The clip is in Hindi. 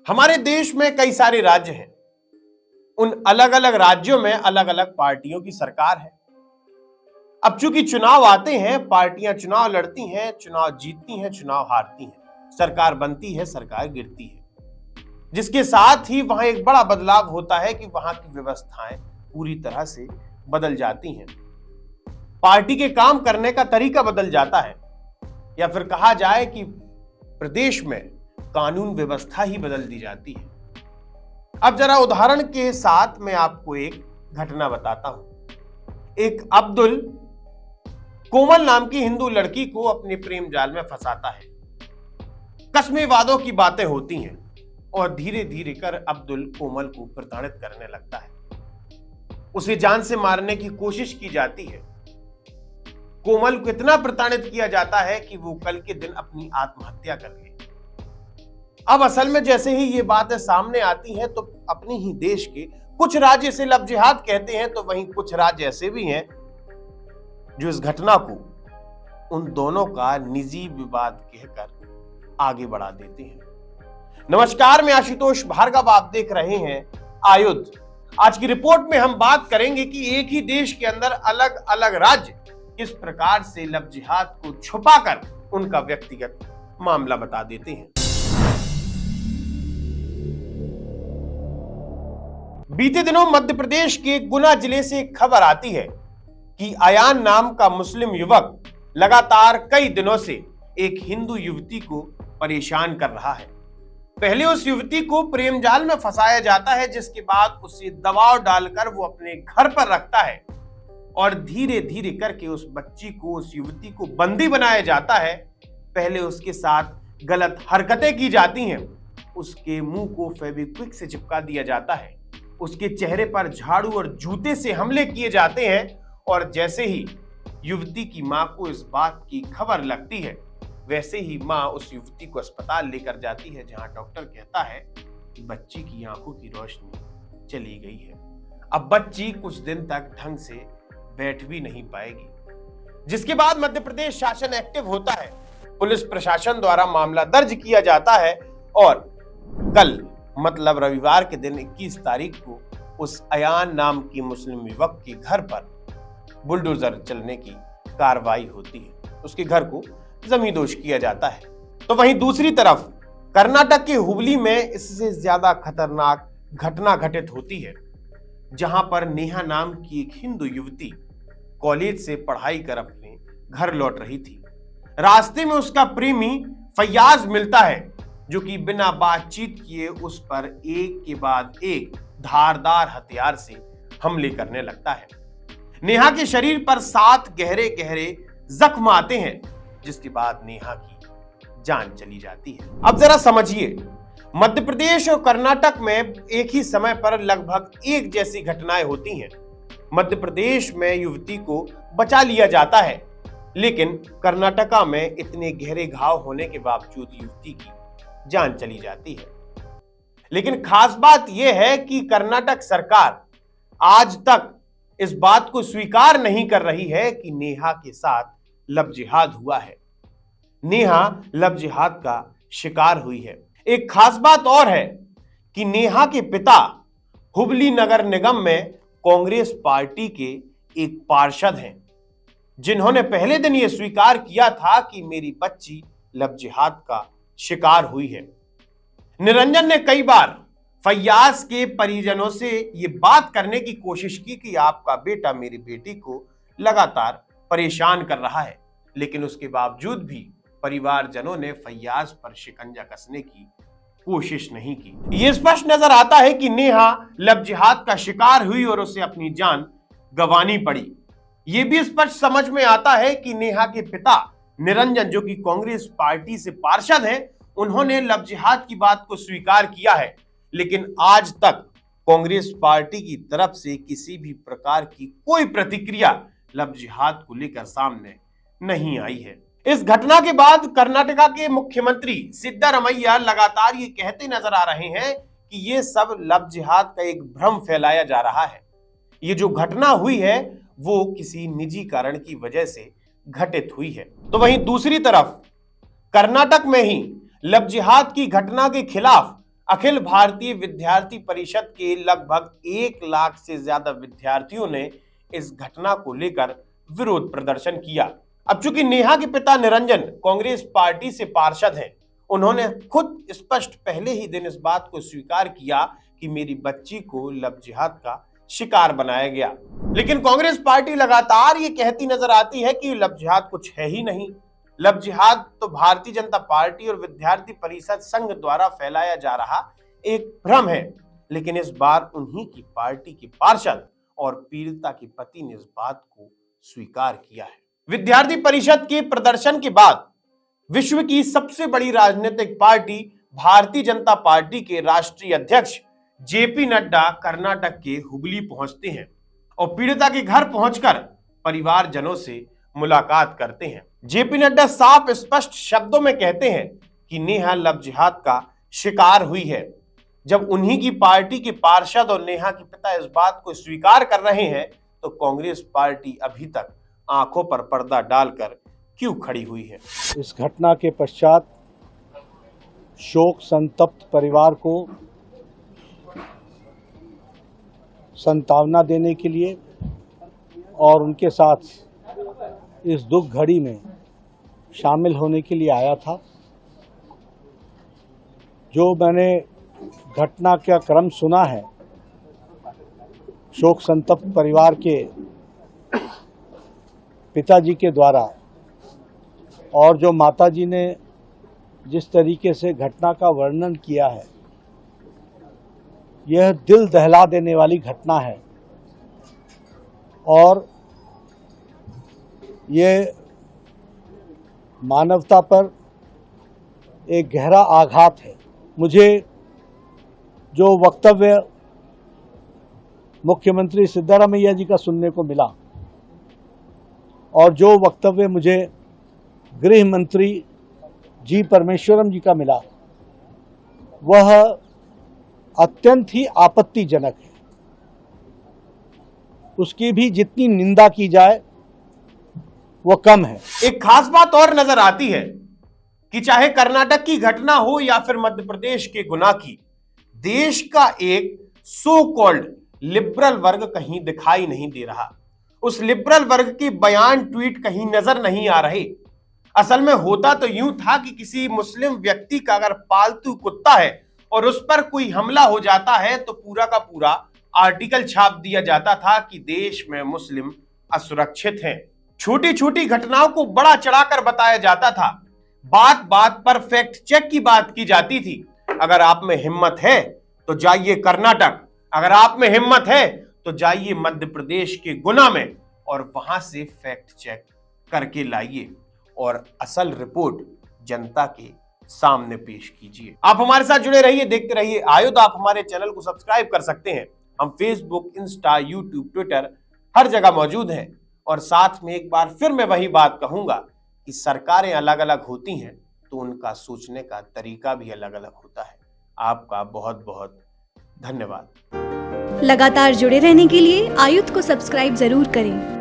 हमारे देश में कई सारे राज्य हैं। उन अलग अलग राज्यों में अलग अलग पार्टियों की सरकार है। अब चूंकि चुनाव आते हैं, पार्टियां चुनाव लड़ती हैं, चुनाव जीतती हैं, चुनाव हारती हैं, सरकार बनती है, सरकार गिरती है, जिसके साथ ही वहां एक बड़ा बदलाव होता है कि वहां की व्यवस्थाएं पूरी तरह से बदल जाती हैं। पार्टी के काम करने का तरीका बदल जाता है, या फिर कहा जाए कि प्रदेश में कानून व्यवस्था ही बदल दी जाती है। अब जरा उदाहरण के साथ मैं आपको एक घटना बताता हूं। एक अब्दुल कोमल नाम की हिंदू लड़की को अपने प्रेम जाल में फंसाता है। कस्में वादों की बातें होती हैं और धीरे धीरे कर अब्दुल कोमल को प्रताड़ित करने लगता है। उसे जान से मारने की कोशिश की जाती है। कोमल को इतना प्रताड़ित किया जाता है कि वो कल के दिन अपनी आत्महत्या कर ले। अब असल में जैसे ही ये बातें सामने आती हैं तो अपने ही देश के कुछ राज्य इसे लव जिहाद कहते हैं, तो वहीं कुछ राज्य ऐसे भी हैं जो इस घटना को उन दोनों का निजी विवाद कहकर आगे बढ़ा देते हैं। नमस्कार, मैं आशुतोष भार्गव, आप देख रहे हैं आयुध। आज की रिपोर्ट में हम बात करेंगे कि एक ही देश के अंदर अलग अलग राज्य किस प्रकार से लव जिहाद को छुपाकर उनका व्यक्तिगत मामला बता देते हैं। बीते दिनों मध्य प्रदेश के गुना जिले से एक खबर आती है कि अयान नाम का मुस्लिम युवक लगातार कई दिनों से एक हिंदू युवती को परेशान कर रहा है। पहले उस युवती को प्रेम जाल में फंसाया जाता है, जिसके बाद उसे दबाव डालकर वो अपने घर पर रखता है और धीरे धीरे करके उस बच्ची को, उस युवती को बंदी बनाया जाता है। पहले उसके साथ गलत हरकतें की जाती हैं, उसके मुंह को फेविक्विक से चिपका दिया जाता है, उसके चेहरे पर झाड़ू और जूते से हमले किए जाते हैं। और जैसे ही युवती की मां को इस बात की खबर लगती है, वैसे ही मां उस युवती को अस्पताल लेकर जाती है, जहां डॉक्टर कहता है कि बच्ची की आंखों की रोशनी चली गई है। अब बच्ची कुछ दिन तक ढंग से बैठ भी नहीं पाएगी, जिसके बाद मध्य प्रदेश शासन एक्टिव होता है। पुलिस प्रशासन द्वारा मामला दर्ज किया जाता है और कल मतलब रविवार के दिन 21 तारीख को उस अयान नाम की मुस्लिम युवक के घर पर बुलडोजर चलने की कार्रवाई होती है। उसके घर को जमींदोज किया जाता है। तो वहीं दूसरी तरफ कर्नाटक के हुबली में इससे ज्यादा खतरनाक घटना घटित होती है, जहां पर नेहा नाम की एक हिंदू युवती कॉलेज से पढ़ाई कर अपने घर लौट रही थी। रास्ते में उसका प्रेमी फैयाज मिलता है, जो कि बिना बातचीत किए उस पर एक के बाद एक धारदार हथियार से हमले करने लगता है। नेहा के शरीर पर 7 गहरे गहरे जख्म आते हैं, जिसके बाद नेहा की जान चली जाती है। अब जरा समझिए, मध्य प्रदेश और कर्नाटक में एक ही समय पर लगभग एक जैसी घटनाएं होती हैं। मध्य प्रदेश में युवती को बचा लिया जाता है, लेकिन कर्नाटका में इतने गहरे घाव होने के बावजूद युवती की जान चली जाती है। लेकिन खास बात यह है कि कर्नाटक सरकार आज तक इस बात को स्वीकार नहीं कर रही है कि नेहा के साथ लव जिहाद हुआ है, नेहा लव जिहाद का शिकार हुई है। एक खास बात और है कि नेहा के पिता हुबली नगर निगम में कांग्रेस पार्टी के एक पार्षद हैं, जिन्होंने पहले दिन यह स्वीकार किया था कि मेरी बच्ची लव जिहाद का शिकार हुई है। निरंजन ने कई बार फैयाज के परिजनों से ये बात करने की कोशिश की कि आपका बेटा मेरी बेटी को लगातार परेशान कर रहा है, लेकिन उसके बावजूद भी परिवारजनों ने फैयाज पर शिकंजा कसने की कोशिश नहीं की। ये स्पष्ट नजर आता है कि नेहा लव जिहाद का शिकार हुई और उसे अपनी जान गंवानी पड़ी। यह भी स्पष्ट समझ में आता है कि नेहा के पिता निरंजन, जो कि कांग्रेस पार्टी से पार्षद हैं, उन्होंने लव जिहाद की बात को स्वीकार किया है, लेकिन आज तक कांग्रेस पार्टी की तरफ से किसी भी प्रकार की कोई प्रतिक्रिया लव जिहाद को लेकर सामने नहीं आई है। इस घटना के बाद कर्नाटका के मुख्यमंत्री सिद्धारमैया लगातार ये कहते नजर आ रहे हैं कि ये सब लव जिहाद का एक भ्रम फैलाया जा रहा है। ये जो घटना हुई है वो किसी निजी कारण की वजह से घटित हुई है। तो वहीं दूसरी तरफ कर्नाटक में ही लव जिहाद की घटना के खिलाफ अखिल भारतीय विद्यार्थी परिषद के लगभग 1 लाख से ज्यादा विद्यार्थियों ने इस घटना को लेकर विरोध प्रदर्शन किया। अब चूंकि नेहा के पिता निरंजन कांग्रेस पार्टी से पार्षद हैं, उन्होंने खुद स्पष्ट पहले ही दिन इस बात को स्वीकार किया कि मेरी बच्ची को लव जिहाद का शिकार बनाया गया। लेकिन कांग्रेस पार्टी लगातार ये कहती नजर आती है कि लव जिहाद कुछ है ही नहीं। लव जिहाद तो भारतीय जनता पार्टी और विद्यार्थी परिषद संघ द्वारा फैलाया जा रहा एक भ्रम है। लेकिन इस बार उन्हीं की पार्टी के पार्षद और पीड़िता के पति ने इस बात को स्वीकार किया है। विद्यार्थी परिषद के प्रदर्शन के बाद विश्व की सबसे बड़ी राजनीतिक पार्टी भारतीय जनता पार्टी के राष्ट्रीय अध्यक्ष जेपी नड्डा कर्नाटक के हुबली पहुंचते हैं और पीड़िता के घर पहुंचकर परिवारजनों से मुलाकात करते हैं। जेपी नड्डा साफ स्पष्ट शब्दों में कहते हैं कि नेहा लव जिहाद का शिकार हुई है। जब उन्हीं की पार्टी के पार्षद और नेहा के पिता इस बात को स्वीकार कर रहे हैं तो कांग्रेस पार्टी अभी तक आंखों पर पर्दा डालकर क्यों खड़ी हुई है? इस घटना के पश्चात शोक संतप्त परिवार को सांत्वना देने के लिए और उनके साथ इस दुख घड़ी में शामिल होने के लिए आया था। जो मैंने घटना का क्रम सुना है, शोक संतप्त परिवार के पिताजी के द्वारा और जो माताजी ने जिस तरीके से घटना का वर्णन किया है, यह दिल दहला देने वाली घटना है और ये मानवता पर एक गहरा आघात है। मुझे जो वक्तव्य मुख्यमंत्री सिद्धारमैया जी का सुनने को मिला और जो वक्तव्य मुझे गृह मंत्री जी परमेश्वरम जी का मिला, वह अत्यंत ही आपत्तिजनक है। उसकी भी जितनी निंदा की जाए वो कम है। एक खास बात और नजर आती है कि चाहे कर्नाटक की घटना हो या फिर मध्य प्रदेश के गुना की, देश का एक सो कॉल्ड लिबरल वर्ग कहीं दिखाई नहीं दे रहा। उस लिबरल वर्ग के बयान ट्वीट कहीं नजर नहीं आ रहे। असल में होता तो यूं था कि किसी मुस्लिम व्यक्ति का अगर पालतू कुत्ता है और उस पर कोई हमला हो जाता है तो पूरा का पूरा आर्टिकल छाप दिया जाता था कि देश में मुस्लिम असुरक्षित हैं। छोटी छोटी घटनाओं को बड़ा चढ़ाकर बताया जाता था। बात बात पर फैक्ट चेक की बात की जाती थी। अगर आप में हिम्मत है तो जाइए कर्नाटक, अगर आप में हिम्मत है तो जाइए मध्य प्रदेश के गुना में और वहां से फैक्ट चेक करके लाइए और असल रिपोर्ट जनता के सामने पेश कीजिए। आप हमारे साथ जुड़े रहिए, देखते रहिए आयुध। आप हमारे चैनल को सब्सक्राइब कर सकते हैं। हम फेसबुक, इंस्टा, यूट्यूब, ट्विटर हर जगह मौजूद हैं। और साथ में एक बार फिर मैं वही बात कहूंगा कि सरकारें अलग अलग होती हैं तो उनका सोचने का तरीका भी अलग अलग होता है। आपका बहुत बहुत धन्यवाद। लगातार जुड़े रहने के लिए आयुध को सब्सक्राइब जरूर करें।